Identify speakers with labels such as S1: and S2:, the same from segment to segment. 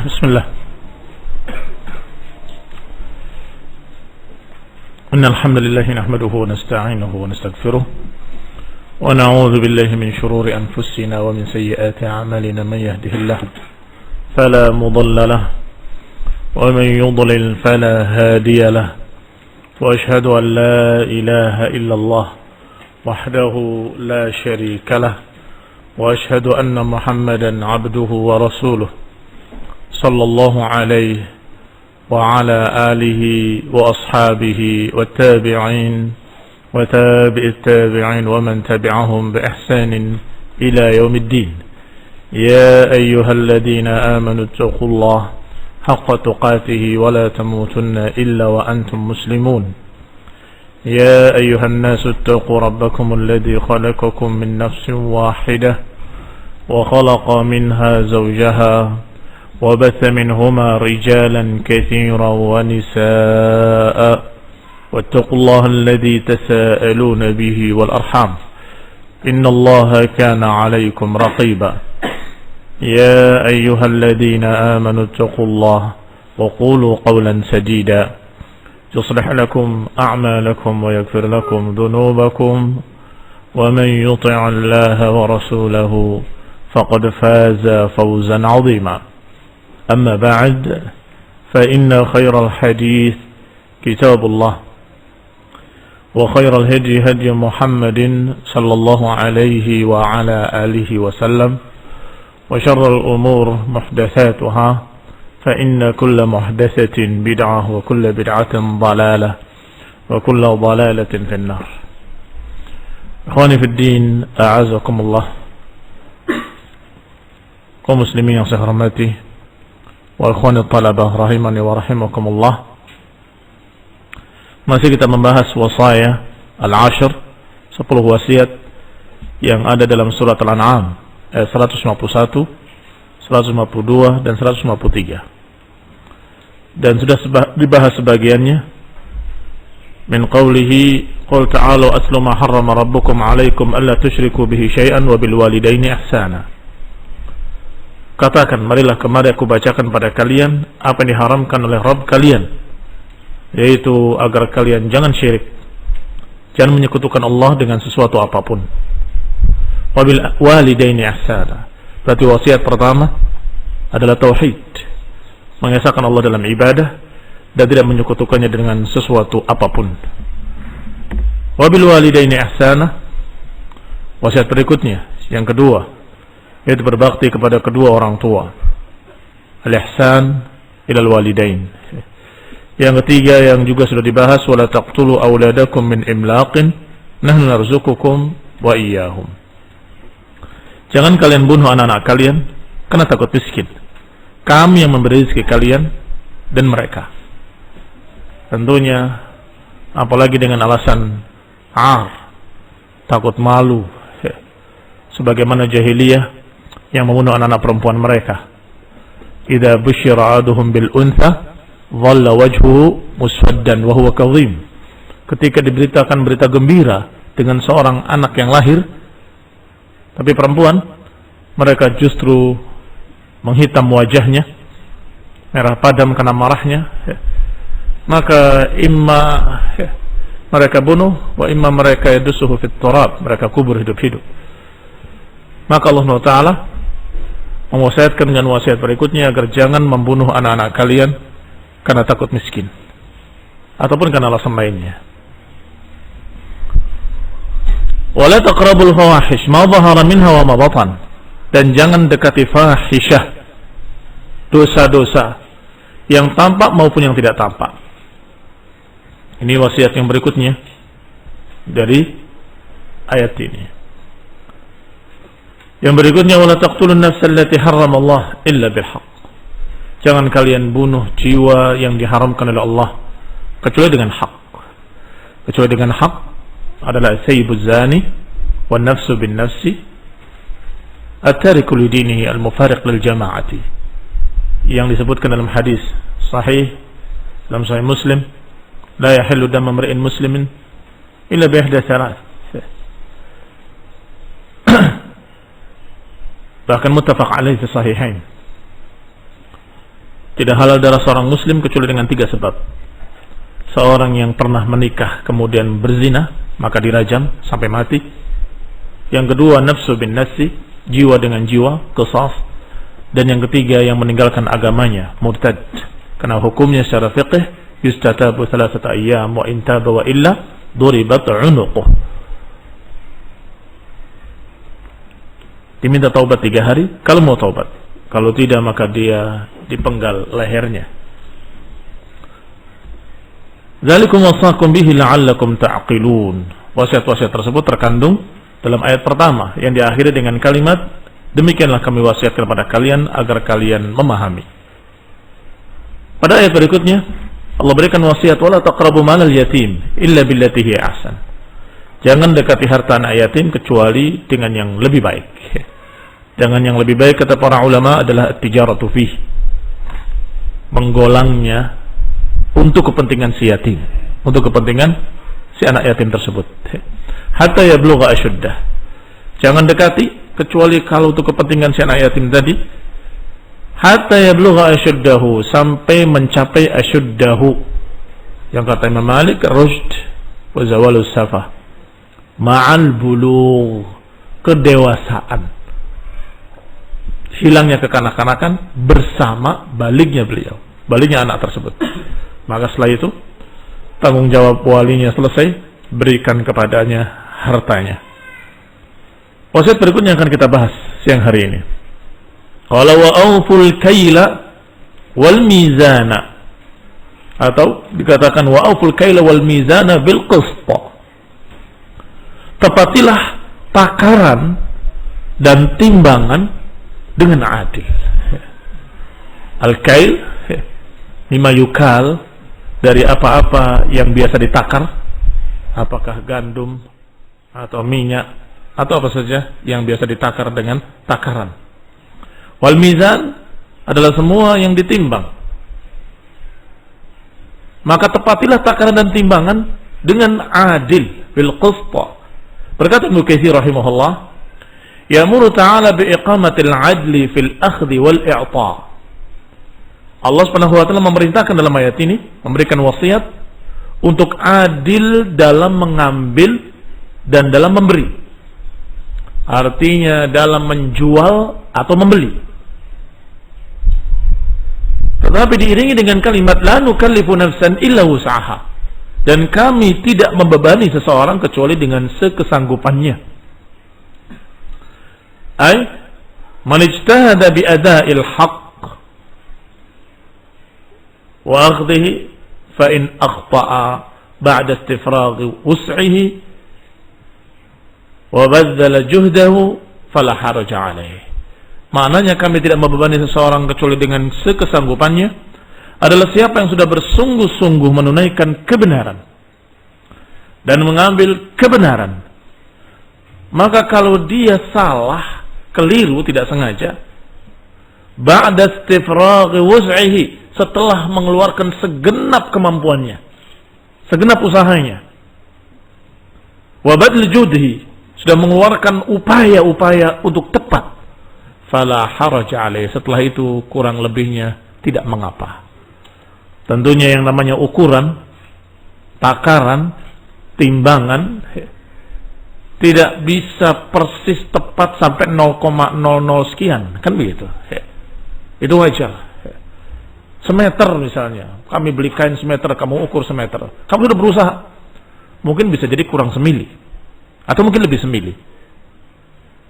S1: بسم الله. إن الحمد لله نحمده ونستعينه ونستغفره ونعوذ بالله من شرور أنفسنا ومن سيئات أعمالنا. من يهده الله فلا مضل له ومن يضلل فلا هادي له وأشهد أن لا إله إلا الله وحده لا شريك له وأشهد أن محمدا عبده ورسوله صلى الله عليه وعلى آله وأصحابه والتابعين وتابع التابعين ومن تبعهم بإحسان إلى يوم الدين. يا أيها الذين آمنوا اتقوا الله حق تقاته ولا تموتن إلا وأنتم مسلمون. يا أيها الناس اتقوا ربكم الذي خلقكم من نفس واحدة وخلق منها زوجها وبث منهما رجالا كثيرا ونساء واتقوا الله الذي تساءلون به والأرحام إن الله كان عليكم رقيبا. يا أيها الذين آمنوا اتقوا الله وقولوا قولا سديدا يصلح لكم أعمالكم ويغفر لكم ذنوبكم ومن يطع الله ورسوله فقد فاز فوزا عظيما. أما بعد فإن خير الحديث كتاب الله وخير الهدي هدي محمد صلى الله عليه وعلى آله وسلم وشر الأمور محدثاتها فإن كل محدثة بدعة وكل بدعة ضلالة وكل ضلالة في النار. إخواني في الدين أعزكم الله. kaum muslimin yang saya hormati, wa ikhwani talabah rahimani wa rahimakumullah. Masih kita membahas wasaya al-ashr, 10 wasiat yang ada dalam surat Al-An'am ayat 151, 152 dan 153. Dan sudah dibahas sebagiannya. Min qawlihi qul ta'alu atlu ma harrama rabbukum 'alaikum alla tusyriku bihi syai'an wa bil walidaini ihsana. Katakan, marilah kemari aku bacakan pada kalian apa yang diharamkan oleh Rabb kalian, yaitu agar kalian jangan syirik, jangan menyekutukan Allah dengan sesuatu apapun. Wabil walidaini ihsana. Berarti wasiat pertama adalah tauhid, mengesahkan Allah dalam ibadah dan tidak menyekutukannya dengan sesuatu apapun. Wabil walidaini ihsana. Wasiat berikutnya, yang kedua, yaitu berbakti kepada kedua orang tua. Al-ihsan ilal walidain. Yang ketiga yang juga sudah dibahas, wala taqtulu auladakum min imlaqin nahnu narzuqukum wa iyyahum. Jangan kalian bunuh anak-anak kalian karena takut miskin. Kami yang memberi rezeki kalian dan mereka. Tentunya apalagi dengan alasan takut malu, sebagaimana jahiliyah yang membunuh anak-anak perempuan mereka. Idza busyira ahaduhum bil untha dhalla wajhuhu muswaddan wa huwa kadhim. Ketika diberitakan berita gembira dengan seorang anak yang lahir tapi perempuan, mereka justru menghitam wajahnya, merah padam karena marahnya. Maka imma mereka bunuh wa imma mereka yadusuhu fit turab, mereka kubur hidup-hidup. Maka Allah Ta'ala mewasiatkan dengan wasiat berikutnya agar jangan membunuh anak-anak kalian karena takut miskin ataupun karena alasan lainnya. Wala taqrabul fawahish ma dhahara minha wa ma batan. Dan jangan dekati fahisyah, dosa-dosa yang tampak maupun yang tidak tampak. Ini wasiat yang berikutnya dari ayat ini. Yang berikutnya, wala taqtulun nafsal lati harramallah illa bil haqq. Jangan kalian bunuh jiwa yang diharamkan oleh Allah kecuali dengan hak. Kecuali dengan hak adalah sayyibuz zani wan nafsu bin nafsi at-tariku li dinihi al-mufariq lil jama'ati, yang disebutkan dalam hadis sahih dalam sahih Muslim, la yahillu damu imri'in muslimin illa bi ihda thalath. Bahkan muttafaq alaih fi sahihain. Tidak halal darah seorang muslim kecuali dengan 3 sebab. Seorang yang pernah menikah kemudian berzina, maka dirajam sampai mati. Yang kedua, nafsu bin nafsi, jiwa dengan jiwa, qisas. Dan yang ketiga, yang meninggalkan agamanya, murtad. Karena hukumnya secara fiqh, yustatabu 3 ayyam wa in taba wa illa duribat 'unuquh. Diminta taubat 3 hari kalau mau taubat. Kalau tidak maka dia dipenggal lehernya. Dzalikum wasaqum bihi la'allakum ta'qilun. Wasiat-wasiat tersebut terkandung dalam ayat pertama yang diakhiri dengan kalimat demikianlah kami wasiatkan kepada kalian agar kalian memahami. Pada ayat berikutnya Allah berikan wasiat wala taqrabu malal yatim illa billati hi ahsan. Jangan dekati harta anak yatim kecuali dengan yang lebih baik. Dengan yang lebih baik kata para ulama adalah tijaratu fih. Menggolangnya untuk kepentingan si yatim, untuk kepentingan si anak yatim tersebut. Hatta yablugha asyuddah. Jangan dekati kecuali kalau untuk kepentingan si anak yatim tadi. Hatta yablugha asyuddahu, sampai mencapai asyuddahu. Yang kata Imam Malik, rushd wa zawalus safah. Ma'al bulugh, kedewasaan. Hilangnya kekanak-kanakan bersama baliknya beliau, baliknya anak tersebut. Maka setelah itu tanggung jawab walinya selesai, berikan kepadanya hartanya. Wasiat berikutnya akan kita bahas siang hari ini. Qala wa awful kaila wal mizana, atau dikatakan wa awful kaila wal mizana bil qist. Tepatilah takaran dan timbangan dengan adil. Al-kail mimma yukal, dari apa-apa yang biasa ditakar, apakah gandum atau minyak atau apa saja yang biasa ditakar dengan takaran. Wal mizan adalah semua yang ditimbang. Maka tepatilah takaran dan timbangan dengan adil, bil qist. Berkata Ibnu Katsir rahimahullah, ya'muru ta'ala bi'iqamatil 'adli fil akhdhi wal i'ta'. Allah Subhanahu wa taala memerintahkan dalam ayat ini, memberikan wasiat untuk adil dalam mengambil dan dalam memberi. Artinya dalam menjual atau membeli. Tetapi diiringi dengan kalimat la nukallifu nafsan illa wus'aha. Dan kami tidak membebani seseorang kecuali dengan sekesanggupannya. Ay man ijtahada bi ada'il haqq wa akhdhihi fa in akhta'a ba'da istifraghi wus'ihi wa badala juhdahu fala haraja alaihi. Maknanya kami tidak membebani seseorang kecuali dengan sekesanggupannya adalah siapa yang sudah bersungguh-sungguh menunaikan kebenaran dan mengambil kebenaran. Maka kalau dia salah, keliru, tidak sengaja, ba'da istifraghi wus'ihi, setelah mengeluarkan segenap kemampuannya, segenap usahanya, wa badl judhi, sudah mengeluarkan upaya-upaya untuk tepat, fala haraja alaihi, setelah itu kurang lebihnya tidak mengapa. Tentunya yang namanya ukuran, takaran, timbangan tidak bisa persis tepat sampai 0,00 sekian, kan begitu. Itu wajar. Semeter misalnya, kami beli kain semeter, kamu ukur semeter, kamu sudah berusaha, mungkin bisa jadi kurang semili, atau mungkin lebih semili.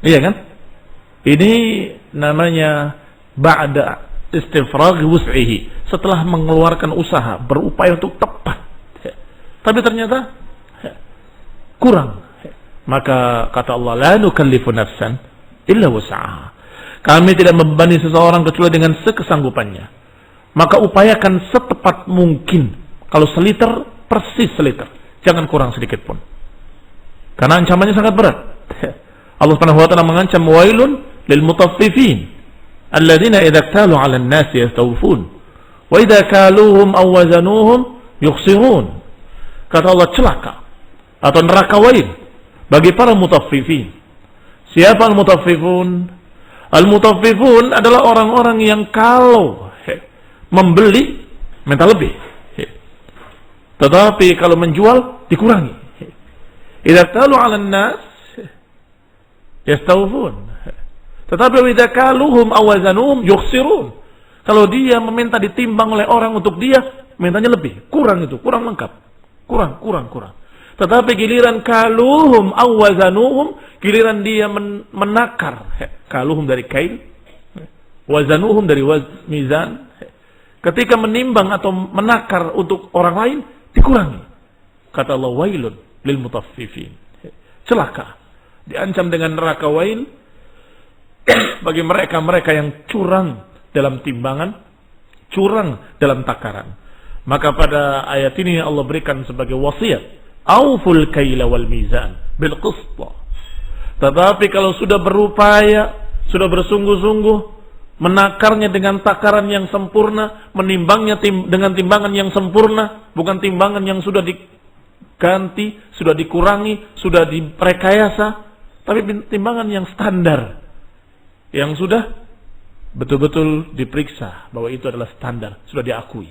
S1: Iya kan? Ini namanya ba'da istifraghi wus'ihi, setelah mengeluarkan usaha, berupaya untuk tepat, tapi ternyata kurang. Maka kata Allah, la nukallifu nafsan illa wus'aha. Kami tidak membebani seseorang kecuali dengan sekesanggupannya. Maka upayakan setepat mungkin. Kalau seliter, persis seliter, jangan kurang sedikit pun. Karena ancamannya sangat berat. Allah Subhanahu wa taala mengancam, wailun lil mutaffifin alladzina idza iktalu 'alan nasi yastawfun wa idza kaluhum aw wazanuhum yukhsirun. Kata Allah, celaka atau neraka wail bagi para mutaffifin. Siapa al-mutaffifun? Al-mutaffifun adalah orang-orang yang kalau membeli minta lebih. Tetapi kalau menjual dikurangi. Idza talu 'alan nas yastawfun. Tetapi idza kaluhum aw wazanuhum yukhsirun. Kalau dia meminta ditimbang oleh orang untuk dia, mintanya lebih, kurang itu, kurang lengkap. Kurang. Tetapi giliran kaluhum aw wazanuhum, giliran dia menakar, kaluhum dari kail, wazanuhum dari mizan. Ketika menimbang atau menakar untuk orang lain, dikurangi. Kata Allah, wailun lil mutaffifin. Celaka. Diancam dengan neraka wail bagi mereka yang curang dalam timbangan, curang dalam takaran. Maka pada ayat ini Allah berikan sebagai wasiat, auful kaila wal mizan bil qist. Tetapi kalau sudah berupaya, sudah bersungguh-sungguh menakarnya dengan takaran yang sempurna, menimbangnya dengan timbangan yang sempurna, bukan timbangan yang sudah diganti, sudah dikurangi, sudah direkayasa, tapi timbangan yang standar, yang sudah betul-betul diperiksa bahwa itu adalah standar, sudah diakui.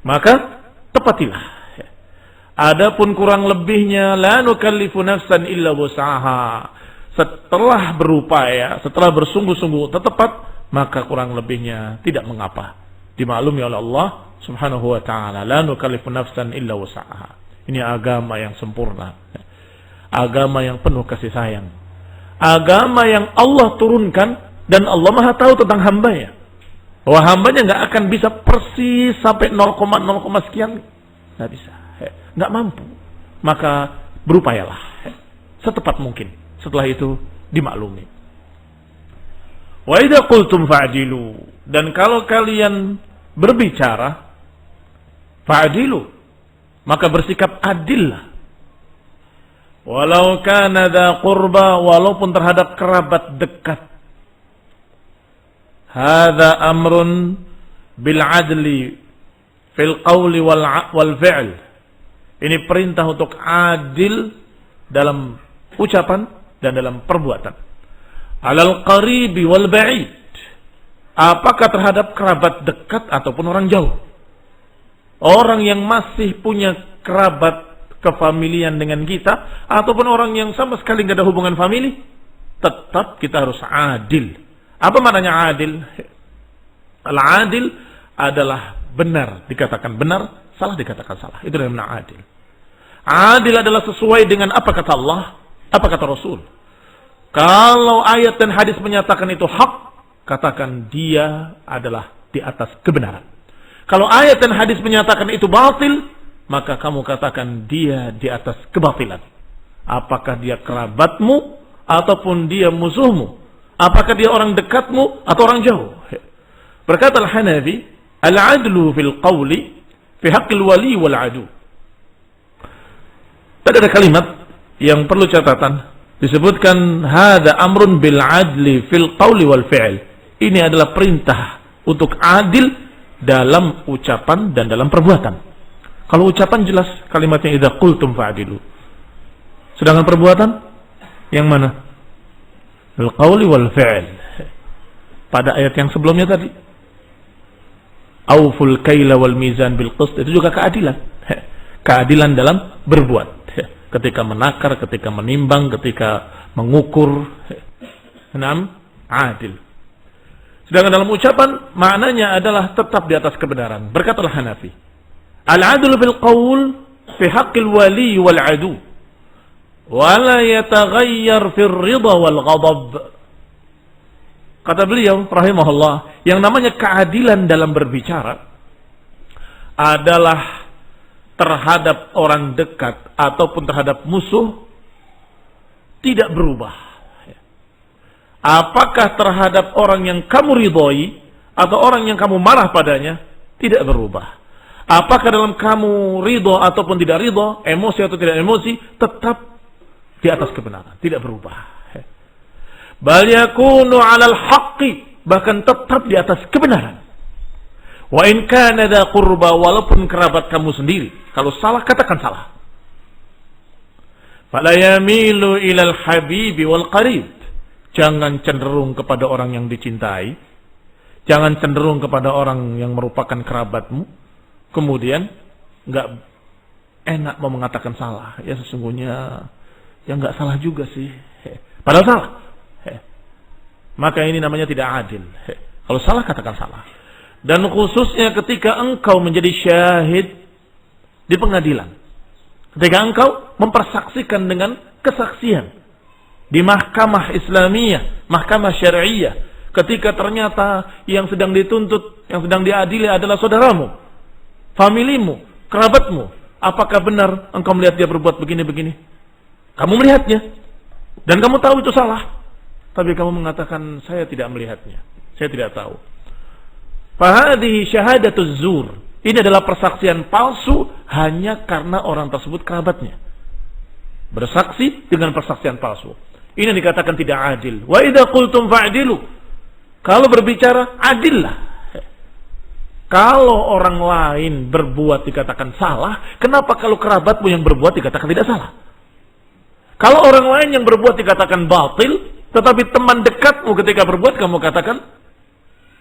S1: Maka tepatilah. Adapun kurang lebihnya, la nukallifu nafsan illa wus'aha. Setelah berupaya, setelah bersungguh-sungguh tepat, maka kurang lebihnya tidak mengapa. Dimaklumi oleh Allah Subhanahu wa taala, la nukallifu nafsan illa wus'aha. Ini agama yang sempurna. Agama yang penuh kasih sayang. Agama yang Allah turunkan dan Allah Maha tahu tentang hambanya. Bahwa hambanya enggak akan bisa persis sampai 0,0 sekian. Enggak bisa. Nggak mampu, maka berupayalah setepat mungkin. Setelah itu dimaklumi. Wa idza qultum fa'dilu, dan kalau kalian berbicara fa'dilu, maka bersikap adillah. Walau kana dza qurba, walaupun terhadap kerabat dekat. Hadza amrun bil adli fil qawli wal fi'l. Ini perintah untuk adil dalam ucapan dan dalam perbuatan. Alal qaribi wal ba'id. Apakah terhadap kerabat dekat ataupun orang jauh? Orang yang masih punya kerabat kefamilian dengan kita ataupun orang yang sama sekali tidak ada hubungan famili, tetap kita harus adil. Apa maknanya adil? Al-adil adalah benar dikatakan benar, salah dikatakan salah. Itu namanya adil. Adil adalah sesuai dengan apa kata Allah, apa kata Rasul. Kalau ayat dan hadis menyatakan itu hak, katakan dia adalah di atas kebenaran. Kalau ayat dan hadis menyatakan itu batil, maka kamu katakan dia di atas kebatilan. Apakah dia kerabatmu ataupun dia musuhmu? Apakah dia orang dekatmu atau orang jauh? Berkata Al-Hanafi, al-adlu fil qawli fi haqqil wali wal adu. Tadi ada kalimat yang perlu catatan. Disebutkan hadza amrun bil adli fil qawli wal fi'l. Ini adalah perintah untuk adil dalam ucapan dan dalam perbuatan. Kalau ucapan jelas kalimatnya idza qultum fa'dilu. Sedangkan perbuatan yang mana? Bil qawli wal fi'l. Pada ayat yang sebelumnya tadi. Auful kaila wal mizan bil qist, itu juga keadilan. Keadilan dalam berbuat. Ketika menakar, ketika menimbang, ketika mengukur. Adil. Sedangkan dalam ucapan maknanya adalah tetap di atas kebenaran. Berkatalah Hanafi, al-adlu bil qaul fi haqqil wali wal adu wa la yataghayyar fir ridha wal ghadab. Kata beliau rahimahullah, yang namanya keadilan dalam berbicara adalah terhadap orang dekat ataupun terhadap musuh tidak berubah. Apakah terhadap orang yang kamu ridhoi atau orang yang kamu marah padanya, tidak berubah. Apakah dalam kamu ridho ataupun tidak ridho, emosi atau tidak emosi, tetap di atas kebenaran, tidak berubah. Bal yakunu 'alal haqqi, bahkan tetap di atas kebenaran. Wa in kana dza qurba, walaupun kerabat kamu sendiri, kalau salah katakan salah. Fala yamilu ilal habibi wal qarib. Jangan cenderung kepada orang yang dicintai, Jangan cenderung kepada orang yang merupakan kerabatmu, kemudian nggak enak mau mengatakan salah. Ya sesungguhnya ya nggak salah juga sih. Padahal salah. Maka ini namanya tidak adil. Kalau salah katakan salah. Dan khususnya ketika engkau menjadi syahid di pengadilan. Ketika engkau mempersaksikan dengan kesaksian di mahkamah Islamiyah, mahkamah syariah, ketika ternyata yang sedang dituntut, yang sedang diadili adalah saudaramu, familimu, kerabatmu, apakah benar engkau melihat dia berbuat begini-begini? Kamu melihatnya dan kamu tahu itu salah, tapi kamu mengatakan saya tidak melihatnya, saya tidak tahu. Fahadhihi syahadatuz zur. Ini adalah persaksian palsu hanya karena orang tersebut kerabatnya. Bersaksi dengan persaksian palsu. Ini dikatakan tidak adil. Wa idza qultum fa'dilu. Kalau berbicara adillah. Kalau orang lain berbuat dikatakan salah, kenapa kalau kerabatmu yang berbuat dikatakan tidak salah? Kalau orang lain yang berbuat dikatakan batil, tetapi teman dekatmu ketika berbuat kamu katakan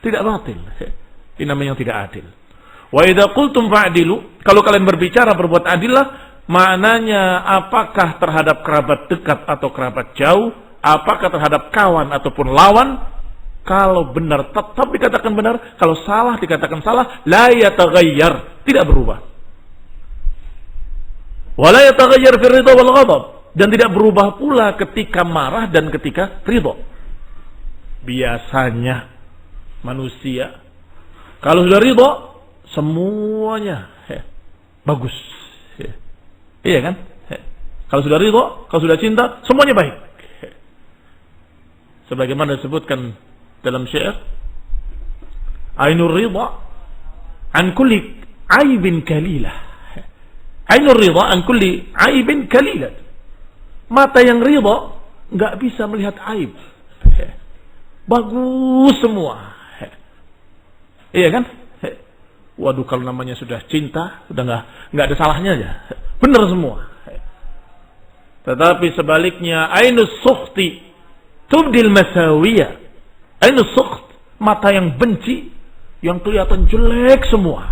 S1: tidak batil. Ini namanya tidak adil. Wa idza qultum fa'dilu, kalau kalian berbicara berbuat adillah, maknanya apakah terhadap kerabat dekat atau kerabat jauh, apakah terhadap kawan ataupun lawan, kalau benar tetap dikatakan benar, kalau salah dikatakan salah, la yataghayyar, tidak berubah. Wa la yataghayyar fi ridha wal ghadab, dan tidak berubah pula ketika marah dan ketika ridha. Biasanya manusia kalau sudah ridha semuanya bagus. Iya kan? Kalau sudah ridha, kalau sudah cinta, semuanya baik. Sebagaimana disebutkan dalam syair, Ainur ridha an kulli aibin kalilah. Ainur ridha an kulli aibin kalilah. Mata yang ridha enggak bisa melihat aib. Bagus semua. Iya kan? Waduh, kalau namanya sudah cinta, sudah nggak ada salahnya aja. Benar semua. Tetapi sebaliknya, ainus sukhti tubdil masawiyah. Ainus sukht, mata yang benci, yang kelihatan jelek semua.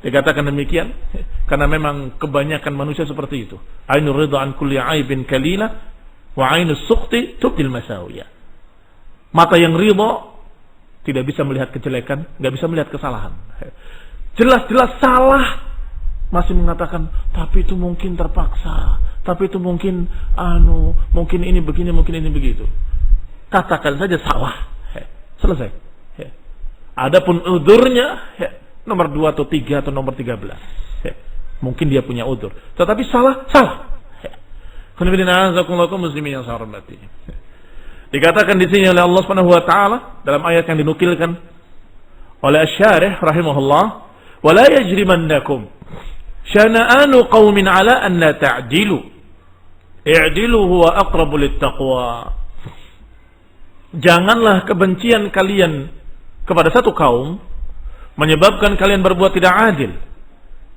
S1: Dikatakan demikian karena memang kebanyakan manusia seperti itu. Ainur ridha an kulli aibin kalila wa ainus sukhti tubdil masawiyah. Mata yang ridha tidak bisa melihat kejelekan, nggak bisa melihat kesalahan. Jelas-jelas salah, masih mengatakan, tapi itu mungkin terpaksa, tapi itu mungkin mungkin ini begini, mungkin ini begitu. Katakan saja salah, selesai. Adapun udurnya nomor 2 atau 3 atau nomor 13. Mungkin dia punya udur, tetapi salah. Muslimin yang saya hormati. Dikatakan di sini oleh Allah Subhanahu wa taala dalam ayat yang dinukilkan oleh Asy-Syarih rahimahullah, "Wa la yajrimannakum syana'anu qaumin 'ala an la ta'dilu. I'dilu huwa aqrabu lit-taqwa." Janganlah kebencian kalian kepada satu kaum menyebabkan kalian berbuat tidak adil.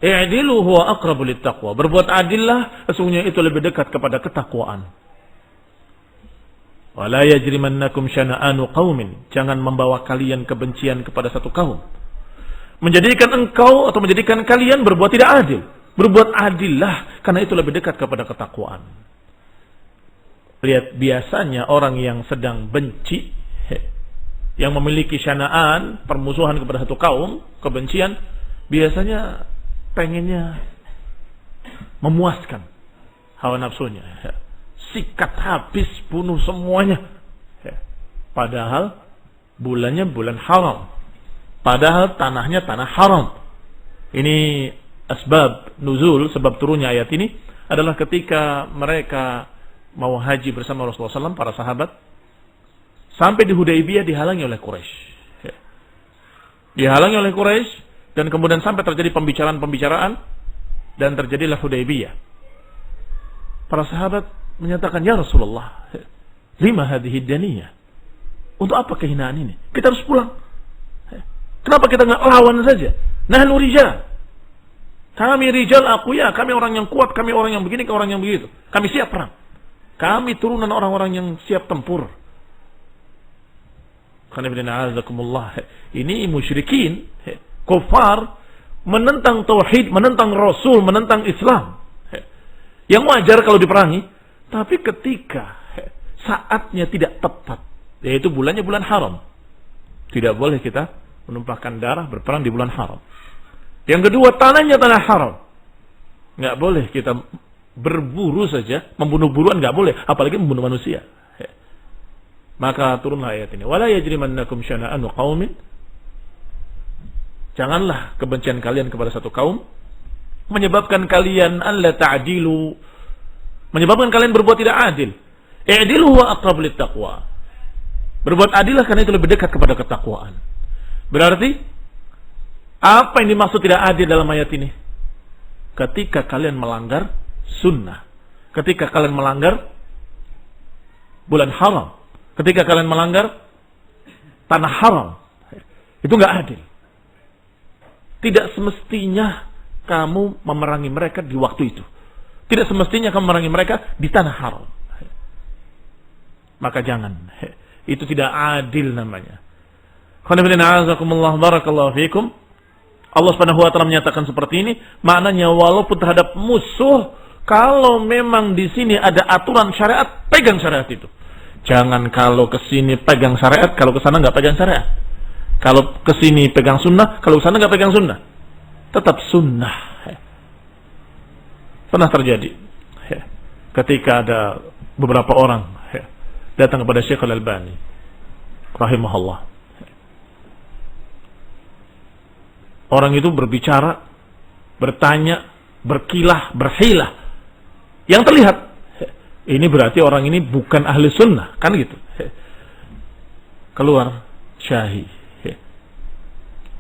S1: I'dilu huwa aqrabu lit-taqwa. Berbuat adillah, sesungguhnya itu lebih dekat kepada ketakwaan. Wala yajrimannakum syana'anu qaumin. Jangan membawa kalian kebencian kepada satu kaum. Menjadikan engkau atau menjadikan kalian berbuat tidak adil. Berbuat adillah, karena itu lebih dekat kepada ketakwaan. Lihat, biasanya orang yang sedang benci, yang memiliki syana'an, permusuhan kepada satu kaum, kebencian, biasanya pengennya memuaskan hawa nafsunya. Sikat habis, bunuh semuanya. Padahal bulannya bulan haram. Padahal tanahnya tanah haram. Ini asbab nuzul, sebab turunnya ayat ini adalah ketika mereka mau haji bersama Rasulullah SAW, para sahabat, sampai di Hudaybiyah dihalangi oleh Quraisy. Dihalangi oleh Quraisy, dan kemudian sampai terjadi pembicaraan dan terjadilah Hudaybiyah. Para sahabat menyatakan, ya Rasulullah, lima hadhihi daniyah. Untuk apa kehinaan ini? Kita harus pulang. Kenapa kita nggak lawan saja? Nahnu rijal. Kami rijal aqwiya, kami orang yang kuat, kami orang yang begini, kami orang yang begitu. Kami siap perang. Kami turunan orang-orang yang siap tempur. Ini musyrikin, kufar, menentang tauhid, menentang Rasul, menentang Islam. Yang wajar kalau diperangi, tapi ketika saatnya tidak tepat, yaitu bulannya bulan haram, tidak boleh kita menumpahkan darah berperang di bulan haram. Yang kedua, tanahnya tanah haram, nggak boleh kita berburu saja, membunuh buruan nggak boleh, apalagi membunuh manusia. Maka turunlah ayat ini. Wala yajrimannakum syana'anu qaumin. Janganlah kebencian kalian kepada satu kaum menyebabkan kalian alla ta'dilu, menyebabkan kalian berbuat tidak adil. I'dilu huwa aqrabu littaqwa. Berbuat adillah karena itu lebih dekat kepada ketakwaan. Berarti apa yang dimaksud tidak adil dalam ayat ini? Ketika kalian melanggar sunnah, ketika kalian melanggar bulan haram, ketika kalian melanggar tanah haram, itu nggak adil. Tidak semestinya kamu memerangi mereka di waktu itu. Tidak semestinya kamu memerangi mereka di tanah haram. Maka jangan. Itu tidak adil namanya. Barakallahu fikum. Allah Subhanahu wa taala menyatakan seperti ini, maknanya walaupun terhadap musuh, kalau memang di sini ada aturan syariat, pegang syariat itu. Jangan kalau ke sini pegang syariat, kalau ke sana nggak pegang syariat. Kalau ke sini pegang sunnah, kalau ke sana nggak pegang sunnah. Tetap sunnah. Pernah terjadi ketika ada beberapa orang datang kepada Syekh Al-Albani rahimahullah. Orang itu berbicara, bertanya, berkilah, berhilah. Yang terlihat, ini berarti orang ini bukan ahli sunnah, kan gitu. Keluar syahi,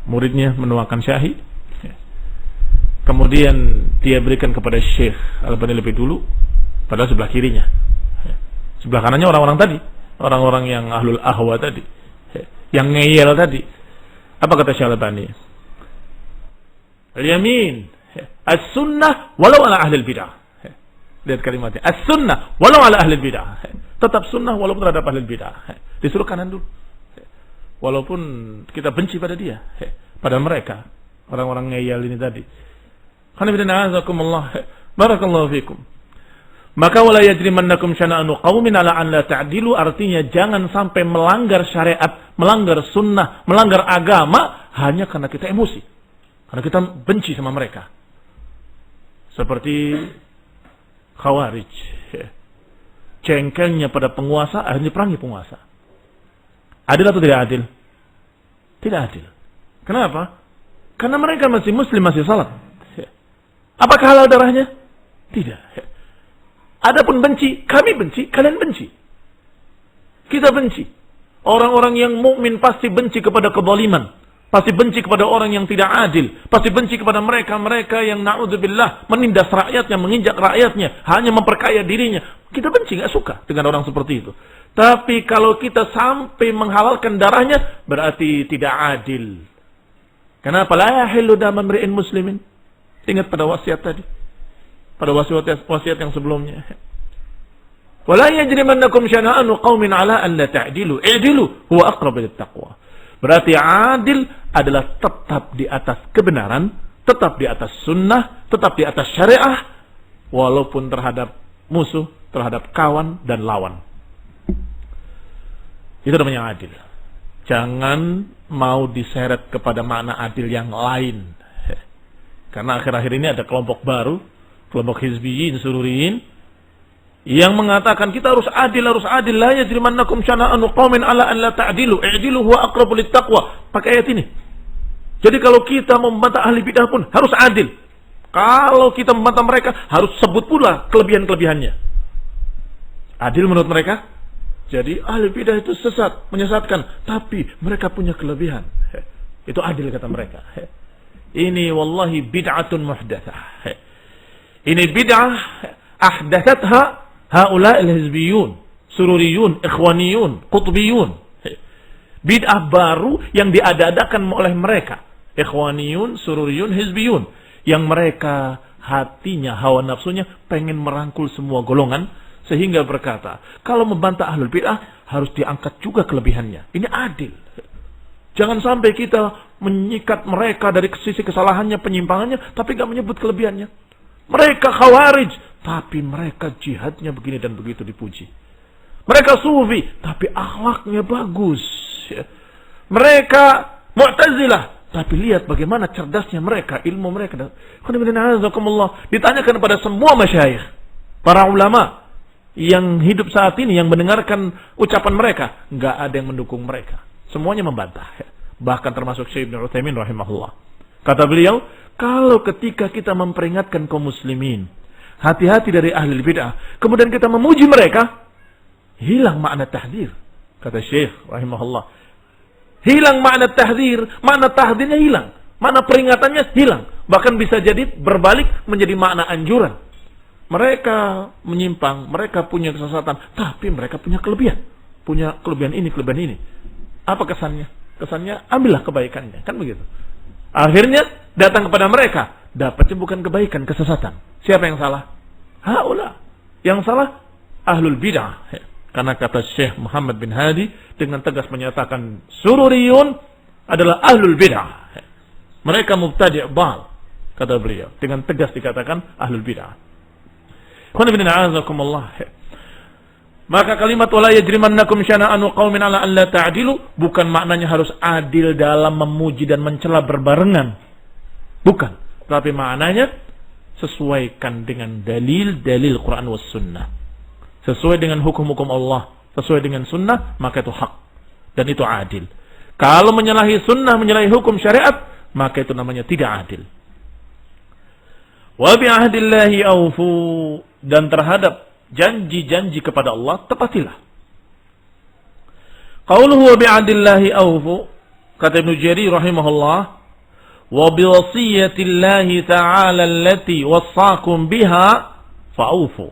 S1: muridnya menuangkan syahi, kemudian dia berikan kepada Syekh Al-Albani lebih dulu, padahal sebelah kirinya. Sebelah kanannya orang-orang tadi, orang-orang yang ahlul ahwa tadi, yang ngeyel tadi. Apa kata Syekh Al-Albani? Al-yamin as-sunnah walau ala ahli bidah. Lihat kalimatnya, as-sunnah walau ala ahli bidah. Tetap sunnah walaupun terhadap ahli bidah. Disuruh kanan dulu. Walaupun kita benci pada dia, pada mereka, orang-orang ngeyel ini tadi. Barakallahu fikum. Maka wala yajrimannakum syana'anu qaumin ala an la ta'dilu, artinya jangan sampai melanggar syariat, melanggar sunnah, melanggar agama hanya karena kita emosi. Karena kita benci sama mereka. Seperti Khawarij. Cengkelnya pada penguasa, akhirnya perangi penguasa. Adil atau tidak adil? Tidak adil. Kenapa? Karena mereka masih muslim, masih salat. Apakah halal darahnya? Tidak. Adapun benci, kami benci, kalian benci. Kita benci. Orang-orang yang mukmin pasti benci kepada kezaliman. Pasti benci kepada orang yang tidak adil. Pasti benci kepada mereka-mereka yang na'udzubillah menindas rakyatnya, menginjak rakyatnya, hanya memperkaya dirinya. Kita benci, gak suka dengan orang seperti itu. Tapi kalau kita sampai menghalalkan darahnya, berarti tidak adil. Kenapa? La yahillu damu imri'in muslimin. Ingat pada wasiat tadi. Pada wasiat yang sebelumnya. Wala yajrimannakum syana'anu qaumin ala an la ta'dilu. I'dilu huwa aqrabu littaqwa. Berarti adil adalah tetap di atas kebenaran, tetap di atas sunnah, tetap di atas syariah, walaupun terhadap musuh, terhadap kawan dan lawan. Itu namanya adil. Jangan mau diseret kepada makna adil yang lain. Karena akhir-akhir ini ada kelompok baru, kelompok hizbiyin, sururiyin, yang mengatakan kita harus adil, la yajrimannakum syana'anu qaumin ala an la ta'dilu, i'dilu huwa aqrabu littaqwa. Pakai ayat ini. Jadi kalau kita membantah ahli bidah pun harus adil. Kalau kita membantah mereka harus sebut pula kelebihan-kelebihannya. Adil menurut mereka. Jadi ahli bidah itu sesat, menyesatkan, tapi mereka punya kelebihan. Itu adil kata mereka. Ini wallahi bid'atun muhdatsah. Ini bid'ah ahdatsatha haula'il hizbiyun, sururiyun, ikhwaniyun, qutbiyun. Bid'ah baru yang diada-adakan oleh mereka. Ikhwaniyun, sururiyun, hizbiyun. Yang mereka hatinya, hawa nafsunya pengen merangkul semua golongan, sehingga berkata, kalau membantah ahlul bid'ah harus diangkat juga kelebihannya. Ini adil. Jangan sampai kita menyikat mereka dari sisi kesalahannya, penyimpangannya, tapi gak menyebut kelebihannya. Mereka khawarij, tapi mereka jihadnya begini dan begitu dipuji. Mereka sufi, tapi akhlaknya bagus. Mereka mu'tazilah, tapi lihat bagaimana cerdasnya mereka, ilmu mereka. Ditanyakan kepada semua masyayikh, para ulama yang hidup saat ini, yang mendengarkan ucapan mereka, nggak ada yang mendukung mereka. Semuanya membantah. Bahkan termasuk Syekh Ibnu Utsaimin rahimahullah. Kata beliau, kalau ketika kita memperingatkan kaum muslimin, hati-hati dari ahli bid'ah, kemudian kita memuji mereka, hilang makna tahdzir. Kata Syekh rahimahullah, hilang makna tahdzir, makna tahdzirnya hilang, makna peringatannya hilang. Bahkan bisa jadi berbalik menjadi makna anjuran. Mereka menyimpang, mereka punya kesesatan, tapi mereka punya kelebihan. Punya kelebihan ini, kelebihan ini. Apa kesannya? Kesannya, ambillah kebaikannya. Kan begitu. Akhirnya, datang kepada mereka. Dapatnya bukan kebaikan, kesesatan. Siapa yang salah? Haula. Yang salah, ahlul bid'ah. Karena kata Syekh Muhammad bin Hadi, dengan tegas menyatakan, sururiyun adalah ahlul bid'ah. Mereka mubtadi' bal. Kata beliau. Dengan tegas dikatakan, ahlul bid'ah. Maka kalimat wala yajrimannakum syana'anu qaumin ala an la ta'dilu bukan maknanya harus adil dalam memuji dan mencela berbarengan. Bukan, tapi maknanya sesuaikan dengan dalil-dalil Quran was sunnah. Sesuai dengan hukum-hukum Allah, sesuai dengan sunnah, maka itu hak dan itu adil. Kalau menyalahi sunnah, menyalahi hukum syariat, maka itu namanya tidak adil. Wa bi ahdillahi awfu, dan terhadap janji-janji kepada Allah tepatilah. Qauluhu wa bi ahdillahi awfu, kata Ibnu Jarir rahimahullah, wa bi wasiyatillahi ta'ala allati wassakum biha fa'awfu.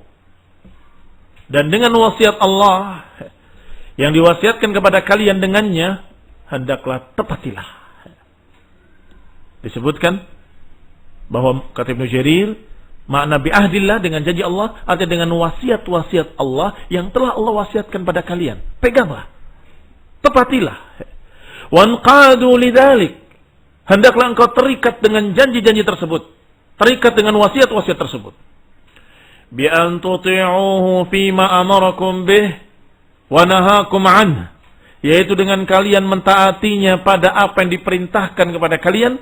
S1: Dan dengan wasiat Allah yang diwasiatkan kepada kalian dengannya, hendaklah tepatilah. Disebutkan bahwa kata Ibnu Jarir, makna bi'ahdillah dengan janji Allah artinya dengan wasiat-wasiat Allah yang telah Allah wasiatkan pada kalian. Peganglah. Tepatilah. Wanqadu lidzalik. Hendaklah engkau terikat dengan janji-janji tersebut. Terikat dengan wasiat-wasiat tersebut. Bi an tuti'uhu fima amarakum bih wa nahakum anhu. Yaitu dengan kalian mentaatinya pada apa yang diperintahkan kepada kalian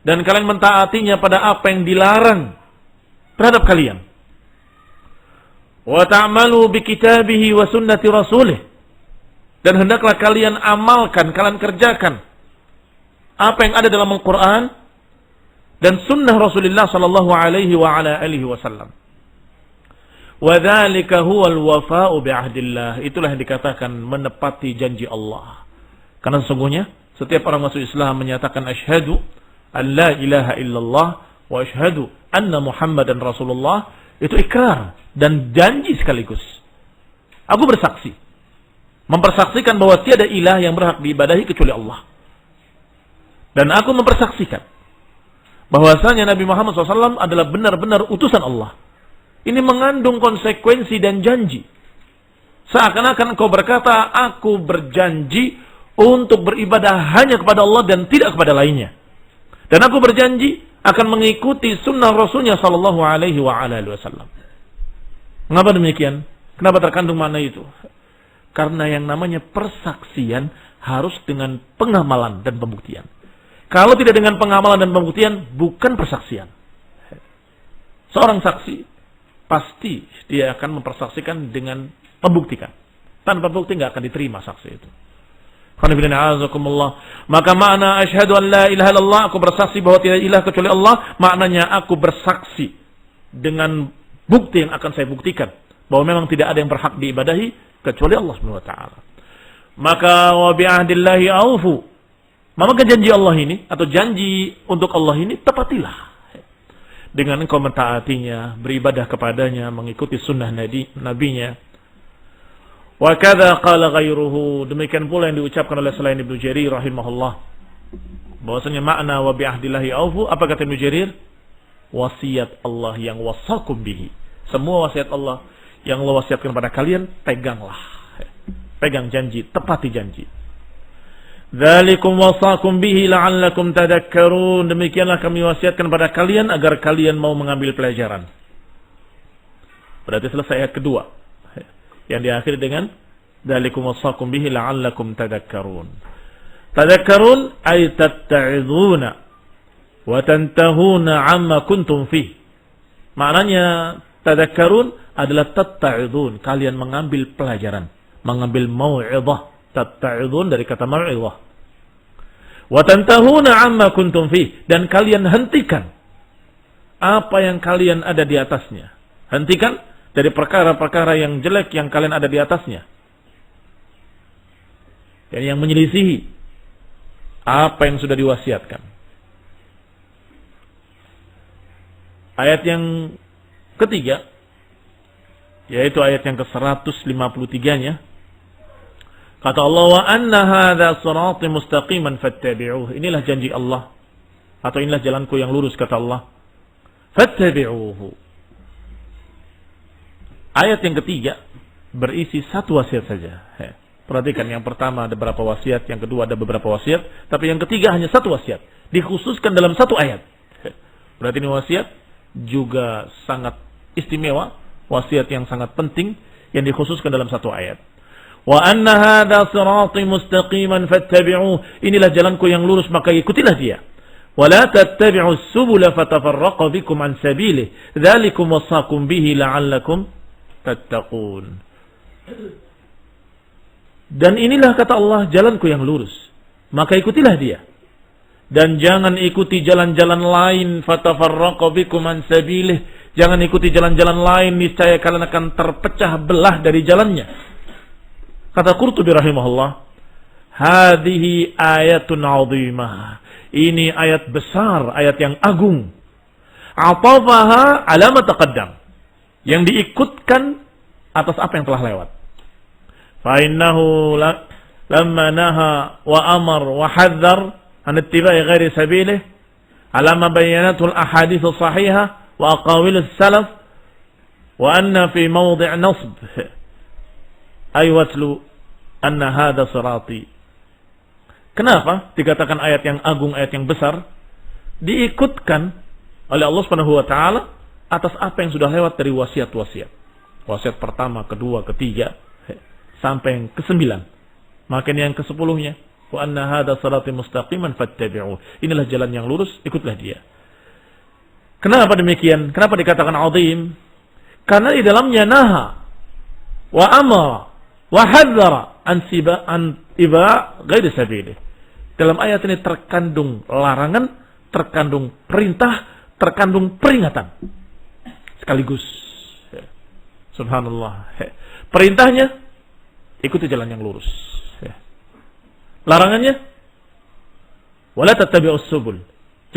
S1: dan kalian mentaatinya pada apa yang dilarang terhadap kalian. Wa ta'malu bi kitabihi wa sunnati rasulih. Dan hendaklah kalian amalkan, kalian kerjakan apa yang ada dalam Al-Qur'an dan sunnah Rasulullah sallallahu alaihi wa ala alihi wasallam. Wa dzalika huwal wafa'u bi ahdillah. Itulah yang dikatakan menepati janji Allah. Karena sesungguhnya setiap orang masuk Islam menyatakan asyhadu an la ilaha illallah wa asyhadu anna Muhammadan Rasulullah, itu ikrar dan janji sekaligus. Aku bersaksi, mempersaksikan bahwa tiada ilah yang berhak diibadahi kecuali Allah. Dan aku mempersaksikan bahwasanya Nabi Muhammad SAW adalah benar-benar utusan Allah. Ini mengandung konsekuensi dan janji. Seakan-akan engkau berkata, aku berjanji untuk beribadah hanya kepada Allah dan tidak kepada lainnya. Dan aku berjanji akan mengikuti sunnah Rasulnya sallallahu alaihi wa alihi wasallam. Mengapa demikian? Kenapa terkandung makna itu? Karena yang namanya persaksian harus dengan pengamalan dan pembuktian. Kalau tidak dengan pengamalan dan pembuktian, bukan persaksian. Seorang saksi pasti dia akan mempersaksikan dengan membuktikan. Tanpa bukti nggak akan diterima saksi itu. Maka makna asyhadu an la ilaha illallah, aku bersaksi bahwa tidak ilah kecuali Allah, maknanya aku bersaksi dengan bukti yang akan saya buktikan bahwa memang tidak ada yang berhak diibadahi kecuali Allah Subhanahu wa taala. Maka wa bi ahdillahi aufu. Maka janji Allah ini atau janji untuk Allah ini tepatilah. Dengan engkau mentaatinya, beribadah kepadanya, mengikuti sunnah nabinya. Wa kadza qala ghairuhu, demikian pula yang diucapkan oleh selain Ibnu Jarir rahimahullah. Bahwasanya makna wa bi ahdillahi aufu, apa kata Ibnu Jarir? Wasiat Allah yang wasakum bihi. Semua wasiat Allah yang Allah wasiatkan kepada kalian, peganglah. Pegang janji, tepati janji. Dzalikum wasaqum bihi la'allakum tadhakkarun. Demikianlah kami wasiatkan pada kalian agar kalian mau mengambil pelajaran. Berarti selesai ayat kedua. Yang diakhiri dengan dzalikum wasaqum bihi la'allakum tadhakkarun. Tadhakkarun ay tatta'iduna wa tantahuna 'amma kuntum fi. Maknanya tadhakkarun adalah tatta'idun, kalian mengambil pelajaran, mengambil mau'izah. Tatta'idun dari kata mau'izah. Wa tantahuna 'amma kuntum fi, dan kalian hentikan apa yang kalian ada di atasnya. Hentikan dari perkara-perkara yang jelek yang kalian ada di atasnya. Dan yang menyelisihi apa yang sudah diwasiatkan. Ayat yang ketiga, yaitu ayat yang ke-153-nya. Kata Allah, wa anna hadza sirati mustaqiman fattabi'uhu. Inilah janji Allah, atau inilah jalanku yang lurus, kata Allah. Fattabi'uhu. Ayat yang ketiga berisi satu wasiat saja. Perhatikan, yang pertama ada beberapa wasiat, yang kedua ada beberapa wasiat, tapi yang ketiga hanya satu wasiat, dikhususkan dalam satu ayat. Berarti ini wasiat juga sangat istimewa, wasiat yang sangat penting yang dikhususkan dalam satu ayat. Wa anna hadza sirati mustaqiman fattabi'uhu. Inilah jalanku yang lurus, maka ikutilah dia. Wa la tattabi'us subula fatafarraqa bikum an sabilihi. Dzalikum wasaqum bihi la'allakum tattaqun. Dan inilah kata Allah jalanku yang lurus, maka ikutilah dia. Dan jangan ikuti jalan-jalan lain, fatafarraqa bikum an sabilih. Jangan ikuti jalan-jalan lain, niscaya kalian akan terpecah belah dari jalannya. Kata Qurtubi rahimahullah, hadhihi ayatun 'azimah. Ini ayat besar, ayat yang agung. Atafaha 'ala ma taqaddam. Yang diikutkan atas apa yang telah lewat. Fa innahu lamma naha wa amar wa hadzar an ittiba'i ghairi sabilihi ala ma bayyanatul ahadits sahihah wa aqawil salaf wa anna fi mawdi' nasb ay watlu anna hadha sirati. Kenapa dikatakan ayat yang agung, ayat yang besar? Diikutkan oleh Allah Subhanahu wa taala atas apa yang sudah lewat dari wasiat-wasiat. Wasiat pertama, kedua, ketiga sampai yang ke-9. Makin yang ke-10-nya, wa anna hadza sirati mustaqiman fattabi'uhu. Inilah jalan yang lurus, ikutlah dia. Kenapa demikian? Kenapa dikatakan azim? Karena di dalamnya naha wa amara wa hadzara an iba ghairi sabilih. Dalam ayat ini terkandung larangan, terkandung perintah, terkandung peringatan sekaligus. Subhanallah. Perintahnya ikuti jalan yang lurus. Larangannya wala tattabi'us subul.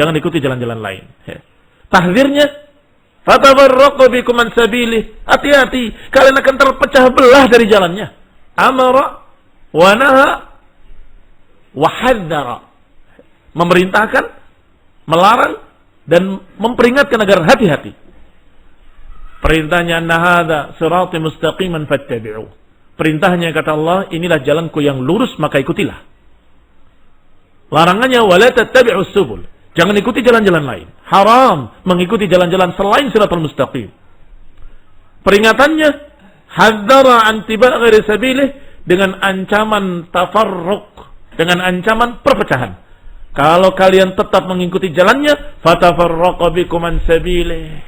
S1: Jangan ikuti jalan-jalan lain. Tahdzirnya fatafarraqu bikum an sabilih. Hati-hati, kalian akan terpecah belah dari jalannya. Amara wa naha wa hadzara. Memerintahkan, melarang dan memperingatkan agar hati-hati. Perintahnya anna hadza sirati mustaqiman fattabi'uhu. Perintahnya kata Allah, inilah jalanku yang lurus, maka ikutilah. Larangannya wala tattabi'us subul. Jangan ikuti jalan-jalan lain. Haram mengikuti jalan-jalan selain siratal mustaqim. Peringatannya hadzara an tiba' ghairi sabilih, dengan ancaman tafarruq, dengan ancaman perpecahan. Kalau kalian tetap mengikuti jalannya, fatafarraqa bikum an sabilih.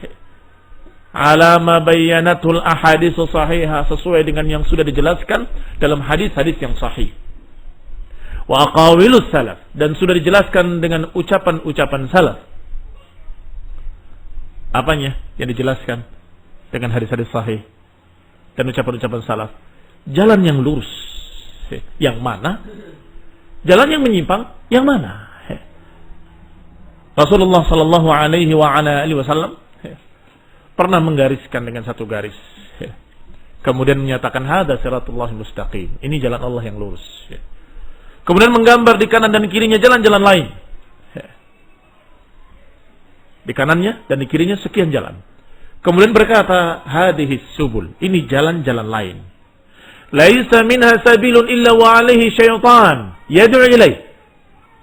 S1: Ala ma bayyanatul ahadits sahihah, sesuai dengan yang sudah dijelaskan dalam hadis-hadis yang sahih. Wa aqawilus salaf, dan sudah dijelaskan dengan ucapan-ucapan salaf. Apanya yang dijelaskan dengan hadis-hadis sahih dan ucapan-ucapan salaf? Jalan yang lurus. Yang mana? Jalan yang menyimpang yang mana? Rasulullah sallallahu alaihi wa ala alihi wasallam pernah menggariskan dengan satu garis. Kemudian menyatakan hadza siratullahi mustaqim. Ini jalan Allah yang lurus. Kemudian menggambar di kanan dan kirinya jalan-jalan lain. Di kanannya dan di kirinya sekian jalan. Kemudian berkata, hadhihi subul, ini jalan-jalan lain. Laisa minha sabilun illa wa alaihi syaitan yad'u ilaih.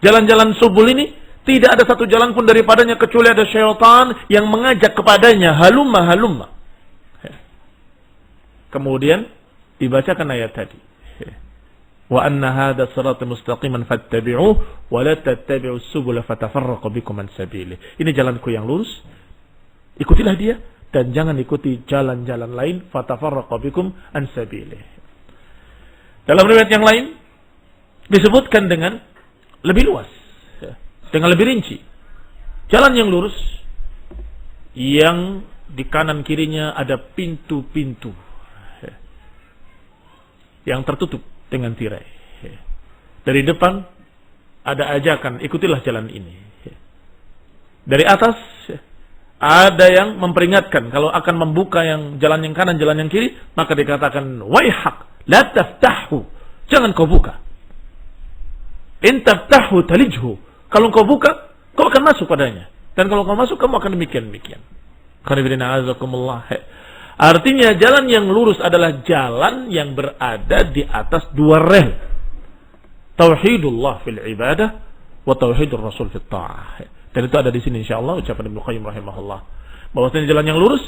S1: Jalan-jalan subul ini tidak ada satu jalan pun daripadanya kecuali ada syaitan yang mengajak kepadanya, halumma halumma. Kemudian dibacakan ayat tadi. Wa anna hadha siratal mustaqiman fattabi'uhu wa la tattabi'us subula fatafarraqu bikum an sabilihi. Ini jalanku yang lurus. Ikutilah dia dan jangan ikuti jalan-jalan lain, fatafarraqu bikum an sabilihi. Dalam riwayat yang lain disebutkan dengan lebih luas, dengan lebih rinci. Jalan yang lurus yang di kanan kirinya ada pintu-pintu yang tertutup dengan tirai. Dari depan ada ajakan, ikutilah jalan ini. Dari atas ada yang memperingatkan kalau akan membuka yang jalan yang kanan, jalan yang kiri, maka dikatakan waihak, la taftahu, jangan kau buka. In taftahu talijhu, kalau kau buka, kau akan masuk padanya. Dan kalau kau masuk, kamu akan demikian-demikian. Qanifidina azakumullah. Artinya jalan yang lurus adalah jalan yang berada di atas dua rel. Tauhidullah fil ibadah wa tauhidur rasul fit ta'ah. Dan itu ada di sini insyaallah ucapan Ibnu Qayyim rahimahullah. Bahwasanya jalan yang lurus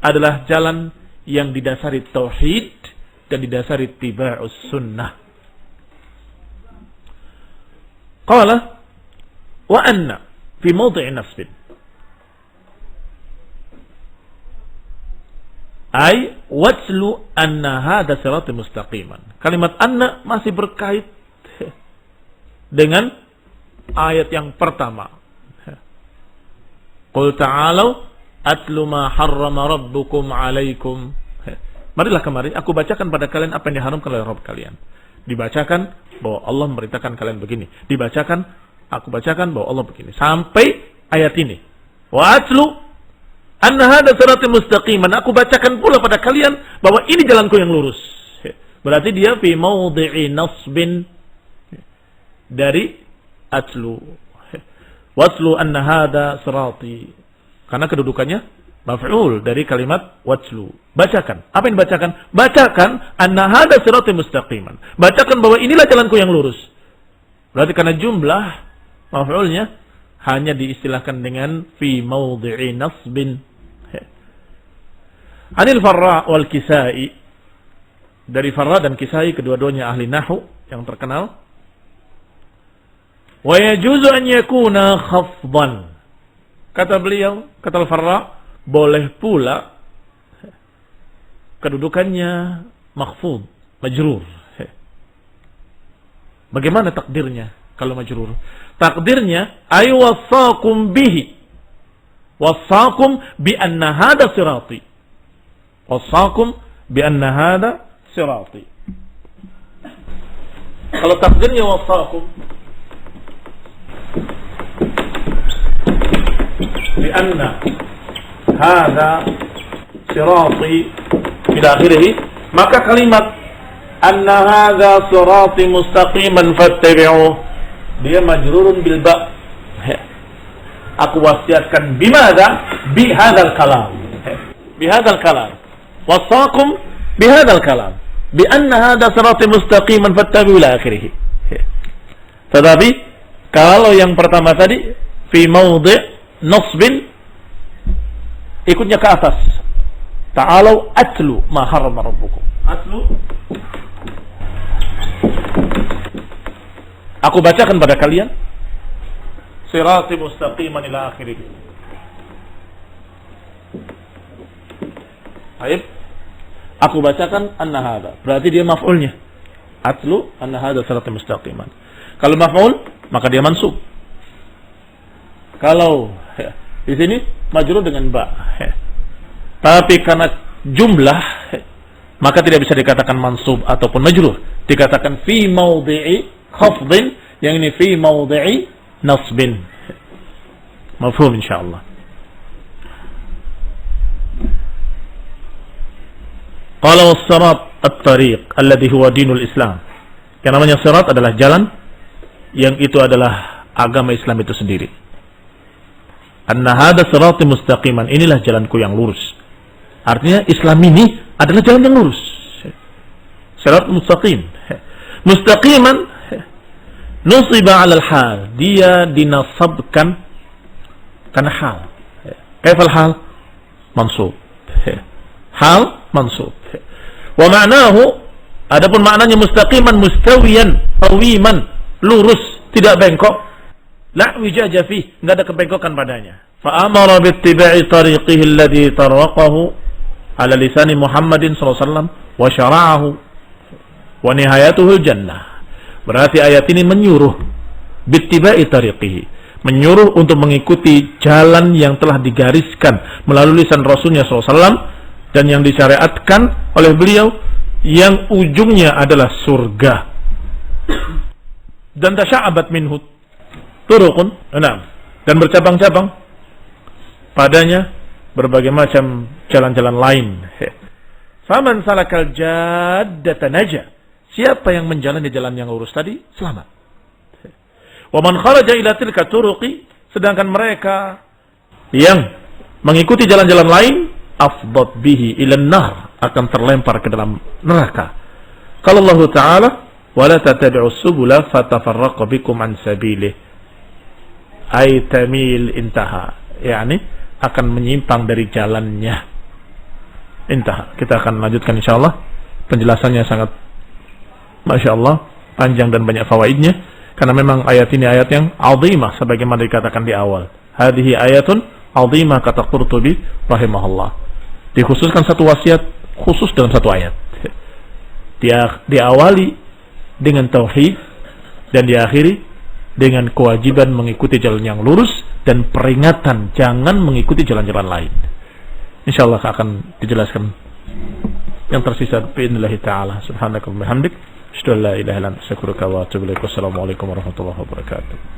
S1: adalah jalan yang didasari tauhid dan didasari tiba'us sunnah. Qala wa anna fi mawdi'i nasbin ay watslu anna hadha siratal mustaqiman. Kalimat anna masih berkait dengan ayat yang pertama. Qul ta'alu atlu ma harrama rabbukum alaikum. Marilah kemari aku bacakan pada kalian apa yang diharamkan oleh Rabb kalian. Dibacakan bahwa Allah memerintahkan kalian begini. Dibacakan, aku bacakan bahwa Allah begini. Sampai ayat ini. Wa atlu anna hadha siratal mustaqiman. Aku bacakan pula pada kalian bahwa ini jalanku yang lurus. Berarti dia fi mawdi'i nasbin dari atlu. Waslu anna hadha sirati. Karena kedudukannya maf'ul dari kalimat watslu. Bacakan. Apa yang dibacakan? Bacakan anna hadha siratal mustaqiman. Bacakan bahwa inilah jalanku yang lurus. Berarti karena jumlah maf'ulnya hanya diistilahkan dengan fi mawdi'i nasbin. Anil Farra wal Kisai, dari Farra dan Kisai, kedua-duanya ahli nahwu yang terkenal. Wa yajuzu an yakuna khafdan. Kata beliau, kata Al-Farra, boleh pula kedudukannya makhfud, majrur. Bagaimana takdirnya kalau majrur? Takdirnya ay wasaqum bihi. Wasaqum bi anna hada sirati. Wasaqum bi anna hada sirati. Kalau takdirnya wasaqum bi anna hada sirati ila akhirih, maka kalimat anna hadha sirati mustaqiman fattabi'uh dia majrurun bil ba. Aku wasiatkan bimada bihadzal kalam. Bihadzal kalam. Wasaqum bihadzal kalam. Bi anna hadha sirati mustaqiman fattabi'uh ila akhirih. Tetapi kalau yang pertama tadi fi mawdi' nasbin ikutnya ke atas. Ta'alau atlu ma harrama rabbukum. Atlu, aku bacakan pada kalian sirati mustaqiman ila akhirih. Baik. Aku bacakan anna hadha. Berarti dia maf'ulnya. Atlu anna hadha sirati mustaqiman. Kalau maf'ul maka dia mansub. Kalau di sini majrur dengan ba. Tapi karena jumlah maka tidak bisa dikatakan mansub ataupun majrur. Dikatakan fi mawdi'i khafdin, yang ini fi mawdi'i nasbin. Mafhum insyaallah. Qala was-sirat at-tariq alladhi huwa dinul Islam. Yang namanya sirat adalah jalan yang itu adalah agama Islam itu sendiri. Anna hadha sirati mustaqiman, inilah jalanku yang lurus. Artinya Islam ini adalah jalan yang lurus. Sirat mustaqim. Mustaqiman nusiba 'alal hal. Dia dinasabkan karena hal. Kaifal hal? Mansub. Hal mansub. Wa ma'nahu, adapun maknanya mustaqiman mustawiyan, qawiman, lurus, tidak bengkok. La wijaja fih, enggak ada kebengkokan padanya. Fa amara bi ittiba'i tariqihi alladhi taraqahu ala lisani Muhammadin sallallahu alaihi wasallam wa syara'ahu wa nihayatuhu jannah. Berarti ayat ini menyuruh bi ittiba'i tariqihi, menyuruh untuk mengikuti jalan yang telah digariskan melalui lisan Rasulnya sallallahu alaihi wasallam dan yang disyariatkan oleh beliau, yang ujungnya adalah surga. Dan tasya'abat minhu turuqun, dan bercabang-cabang padanya berbagai macam jalan-jalan lain. Faman salakal jaddata naja, siapa yang menjalani jalan yang lurus tadi selamat. Wa man kharaja ila tilka turuqi, sedangkan mereka yang mengikuti jalan-jalan lain, afdad bihi ilan nar, akan terlempar ke dalam neraka. Kalau Allah Ta'ala, wala tattabi'us subula fatafarraqu bikum an sabilih, ay tamil intaha, yakni akan menyimpang dari jalannya. Intaha. Kita akan lanjutkan insyaallah. Penjelasannya sangat Masya Allah panjang dan banyak fawaidnya, karena memang ayat ini ayat yang azimah sebagaimana dikatakan di awal. Hadhihi ayatun azimah, kata Qurtubi rahimahullah. Dikhususkan satu wasiat khusus dalam satu ayat. Dia diawali dengan tauhid dan diakhiri dengan kewajiban mengikuti jalan yang lurus dan peringatan jangan mengikuti jalan-jalan lain. Insyaallah akan dijelaskan yang tersisa biidznillah taala. Subhanakallahumma wa bihamdik, asyhadu an la ilaha illa anta, astaghfiruka wa atubu ilaik. Wassalamualaikum warahmatullahi wabarakatuh.